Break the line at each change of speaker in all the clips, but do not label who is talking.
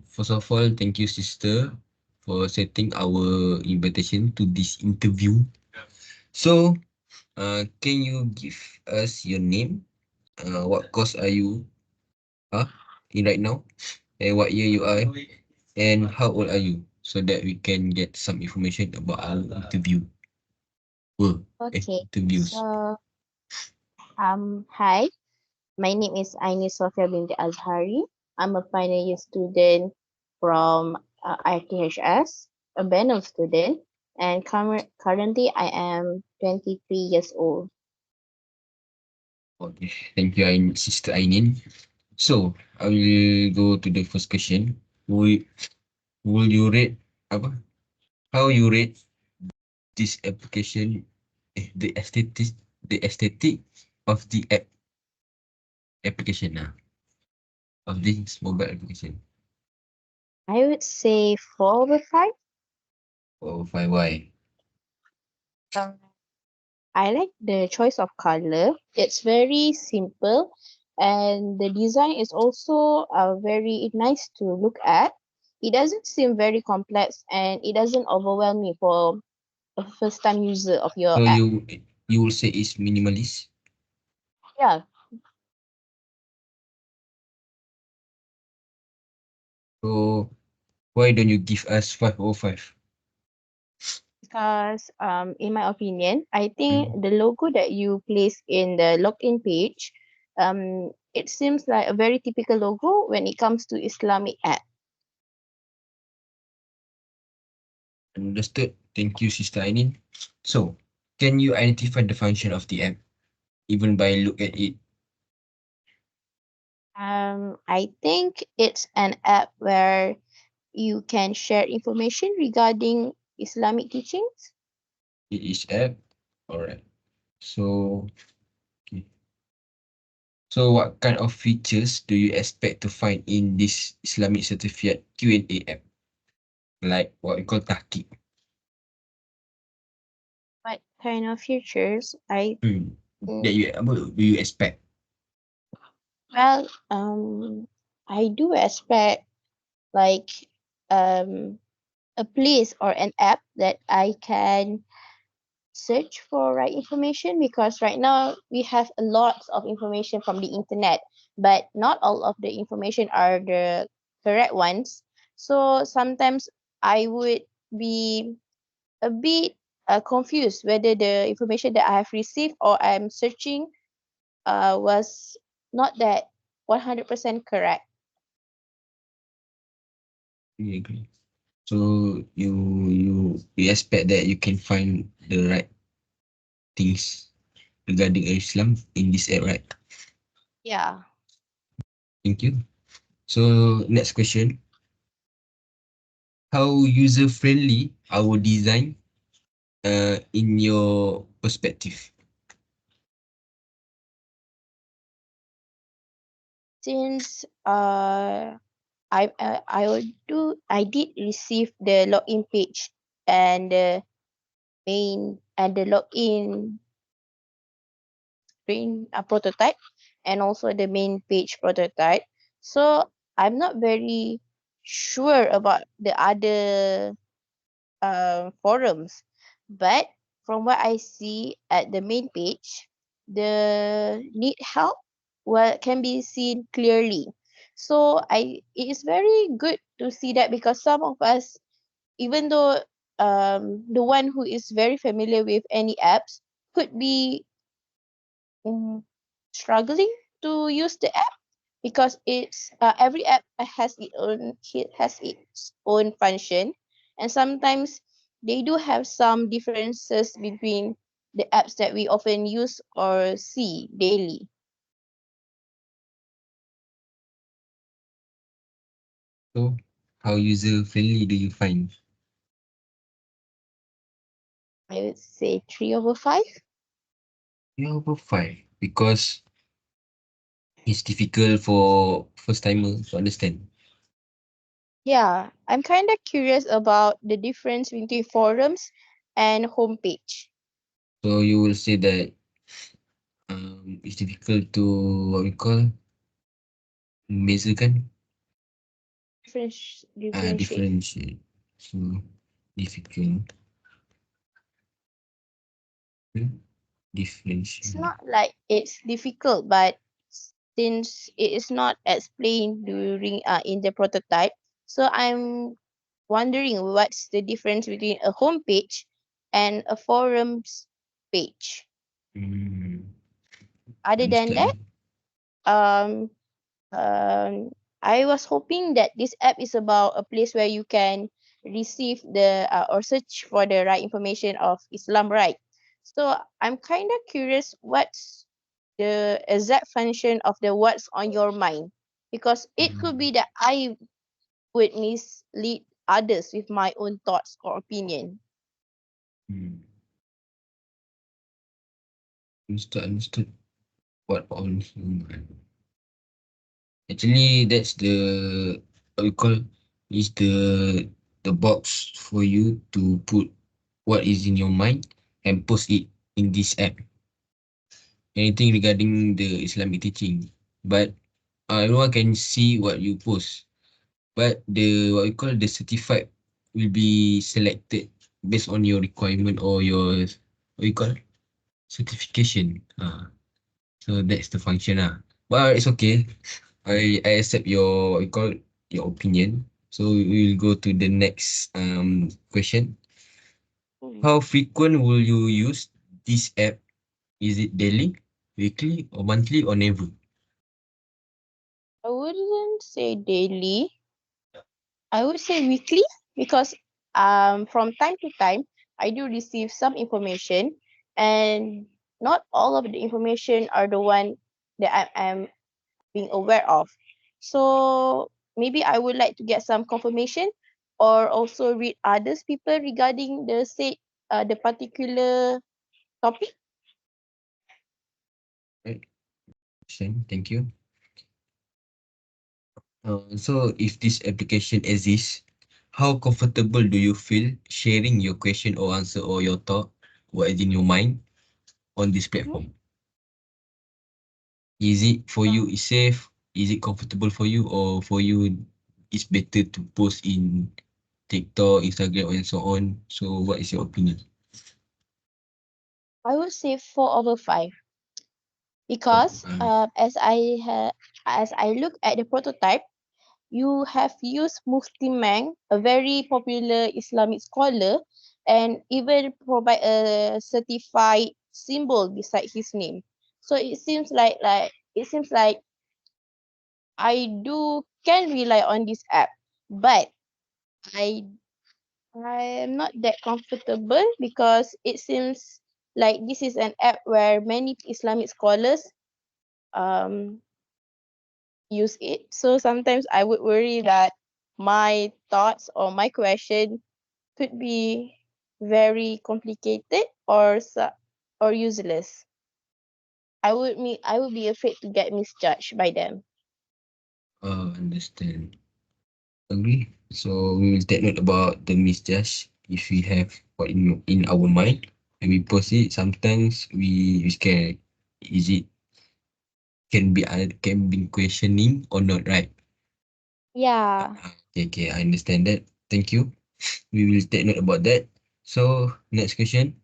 First of all, thank you, sister, for setting our invitation to this interview. So, can you give us your name? What course are you in right now? And what year you are? And how old are you? So that we can get some information about our interview.
Okay,
Interviews.
so hi, my name is Aini Sofia binti Azhari. I'm a final year student from RTHS, a Benham student, and currently I am 23 years old.
Okay, thank you, Sister Ainin. So, I will go to the first question. Will, will you rate apa? How you rate this application, the aesthetic of the application of this mobile application?
I would say 4 over 5.
Oh, 5Y.
Um, I like the choice of color. It's very simple, and the design is also very nice to look at. It doesn't seem very complex, and it doesn't overwhelm me for a first time user of your
So
app.
you will say it's minimalist.
Yeah,
So why don't you give us 505?
because in my opinion, I think
Hmm.
the logo that you place in the login page, it seems like a very typical logo when it comes to Islamic app.
Understood. Thank you, Sister Ainin. So, can you identify the function of the app even by look at it?
I think it's an app where you can share information regarding Islamic teachings.
It is app. Alright. So, okay. So what kind of features do you expect to find in this Islamic certificate Q&A app? Like what we call Taki.
What kind of features? I
Hmm.
mm,
That you what do you expect?
well, I do expect like um a place or an app that I can search for right information, because right now we have a lot of information from the internet, but not all of the information are the correct ones. So sometimes I would be a bit confused whether the information that I have received or I'm searching was not that 100% correct.
You agree. So you expect that you can find the right things regarding Islam in this app, right?
Yeah.
Thank you. So next question. How user friendly our design in your perspective?
Since I did receive the login page and the main and the login screen prototype, and also the main page prototype. So I'm not very sure about the other forums, but from what I see at the main page, the need help can be seen clearly. So it is very good to see that, because some of us, even though the one who is very familiar with any apps, could be um, struggling to use the app, because it's every app has its own function, and sometimes they do have some differences between the apps that we often use or see daily.
So how user friendly do you find?
I would say 3 over 5.
Yeah, over 5 because it's difficult for first timer to understand.
Yeah, I'm kind of curious about the difference between forums and homepage.
So you will say that it's difficult to what we call membezakan.
differentiate.
differentiate. So difficult. Hmm?
It's
Differentiate.
not like it's difficult, but since it is not explained during in the prototype, so I'm wondering what's the difference between a home page and a forums page.
Hmm.
Other than that,
Understand.
um, um, I was hoping that this app is about a place where you can receive the or search for the right information of Islam, right? So I'm kind of curious what's the exact function of the what's on your mind, because it could
Hmm.
be that I would mislead others with my own thoughts or opinion.
Hmm. Understood. What on human? Actually, that's the what we call is the box for you to put what is in your mind and post it in this app. Anything regarding the Islamic teaching, but everyone can see what you post. But the what we call the certified will be selected based on your requirement or your what you call certification. So that's the function But it's okay. I accept your what you call your opinion. So we will go to the next question.
Hmm.
How frequent will you use this app? Is it daily, weekly, or monthly, or never?
I wouldn't say daily. I would say weekly, because from time to time I do receive some information, and not all of the information are the one that I'm being aware of. So maybe I would like to get some confirmation, or also read others people regarding the particular topic.
Right, Shen, thank you. So if this application exists, how comfortable do you feel sharing your question or answer or your thought, what is in your mind on this
Mhm.
platform? Is it for you is safe? Is it comfortable for you or for you it's better to post in TikTok, Instagram and so on? So what is your opinion?
I would say 4/5,
Oh,
because as I look at the prototype, you have used Mufti Meng, a very popular Islamic scholar, and even provide a certified symbol beside his name. So it seems like I do can rely on this app, but I I am not that comfortable, because it seems like this is an app where many Islamic scholars um use it. So sometimes I would worry that my thoughts or my question could be very complicated or useless. I would be afraid to get misjudged by them.
understand. Agree. So we will take note about the misjudge if we have what in our mind and we post it. Sometimes we scared. Is it can be questioning or not, right?
Yeah.
Okay, okay, I understand that. Thank you. We will take note about that. So next question.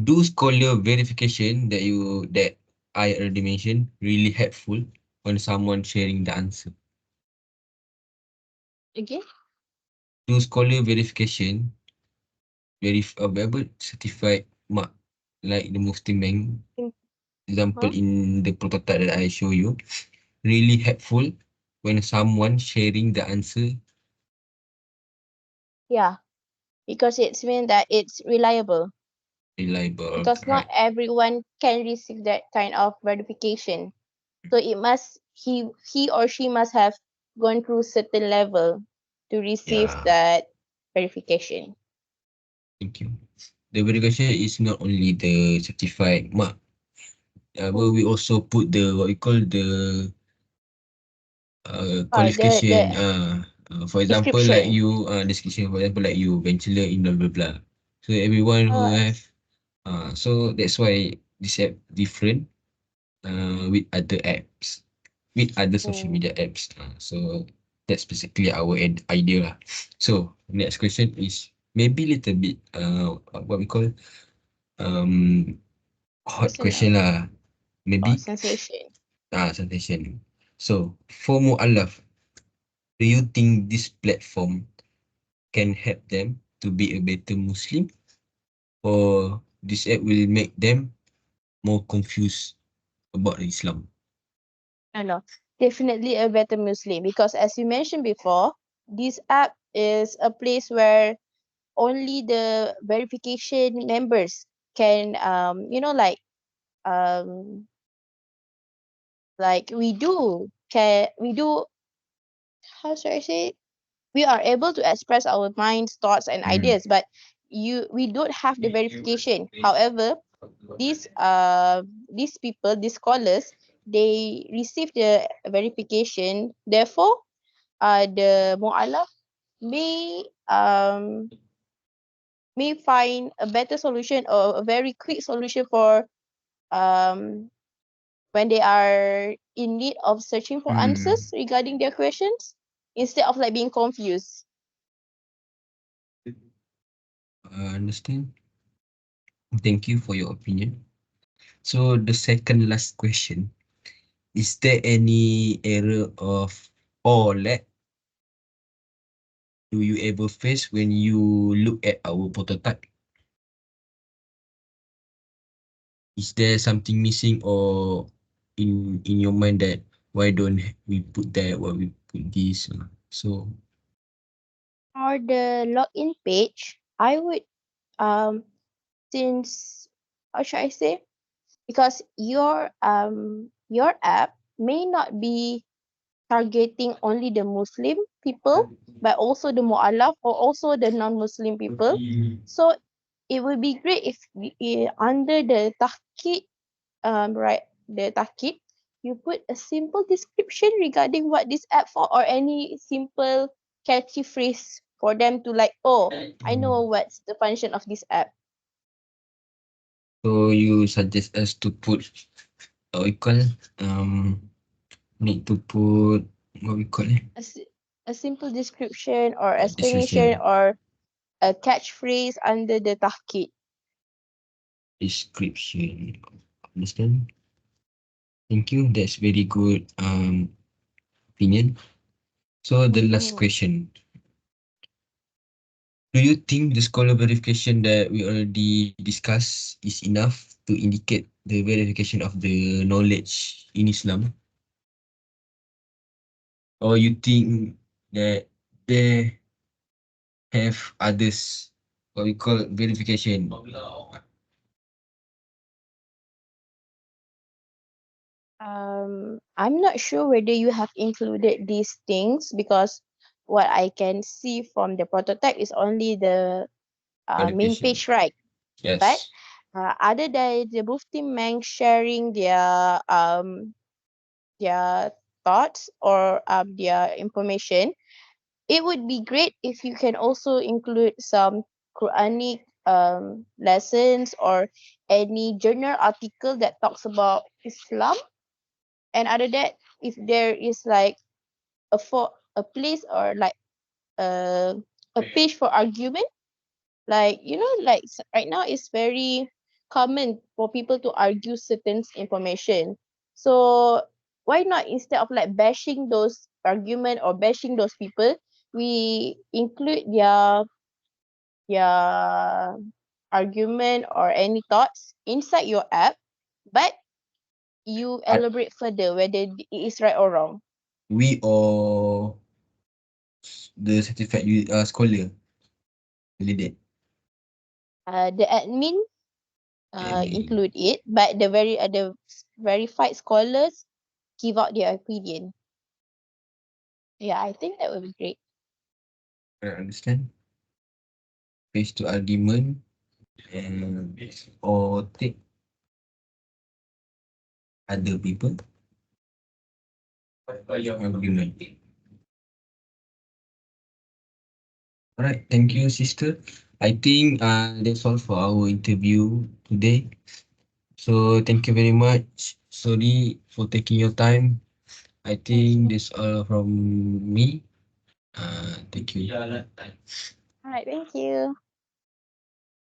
Do scholar verification that I already mentioned really helpful when someone sharing the answer?
Again?
Do scholar verification certified mark like the Mufti Bank example
Huh?
in the prototype that I show you really helpful when someone sharing the answer
Yeah, because it's mean that it's reliable,
reliable,
because not
right?
everyone can receive that kind of verification. So it must he or she must have gone through certain level to receive
Yeah,
that verification.
thank you. The verification is not only the certified mark, but
Mm.
we also put the what we call the
The
qualification. For example, like
description.
you, description. For example, like you, bachelor in blah blah blah. So everyone who
I
have, so that's why this app different with other apps, with other social
mm,
media apps. So That's basically our idea lah. So next question is maybe little bit what we call um hot
Personal
question lah.
or
Maybe
sensation.
sensation. So for Mu'alaf, do you think this platform can help them to be a better Muslim, or this app will make them more confused about Islam?
No, no, definitely a better Muslim because as you mentioned before, this app is a place where only the verification members can um like we do how should I say it? We are able to express our minds, thoughts and
Hmm.
ideas, but we don't have the verification. However, these people, these scholars, they receive the verification. Therefore, the mu'alaf may may find a better solution or a very quick solution for um when they are in need of searching for
Hmm.
answers regarding their questions instead of like being confused.
Understand. Thank you for your opinion. So the second last question, is there any error of or lag do you ever face when you look at our prototype? Is there something missing or in your mind that why don't we put that, why we put this? So
For the login page, I would um since how should I say? Because your app may not be targeting only the Muslim people, but also the mu'alaf or also the non-Muslim people. So it would be great if under the tahqiq, right, the tahqiq, you put a simple description regarding what this app for or any simple catchy phrase for them to like, oh, I know what's the function of this app.
so you suggest us to put what we call um need to put what we call it,
A, s- a simple description or explanation
description,
or a catchphrase under the tahqiq.
description. Understand? Thank you. That's very good opinion. So the last
Mm-hmm.
question. Do you think the scholar verification that we already discussed is enough to indicate the verification of the knowledge in Islam? Or you think that they have others, what we call verification?
I'm not sure whether you have included these things because what I can see from the prototype is only the main
Verification.
page, right? But
Yes.
other than the both team men sharing their thoughts or their information, it would be great if you can also include some Quranic lessons or any journal article that talks about Islam. And other that, if there is like a place or like a a page for argument, like like right now it's very common for people to argue certain information. So why not instead of like bashing those argument or bashing those people, we include their argument or any thoughts inside your app, but you
But
elaborate further whether it is right or wrong.
we or the certified scholar validate.
The admin
I mean,
include it, but the verified scholars give out their opinion. Yeah, I think that would be great.
I understand. Face to argument and or take other people argument. Alright, thank you, sister. I think that's all for our interview today. So thank you very much. Sorry for taking your time. I think
Okay.
this all from me. Thank you.
All right, thank you.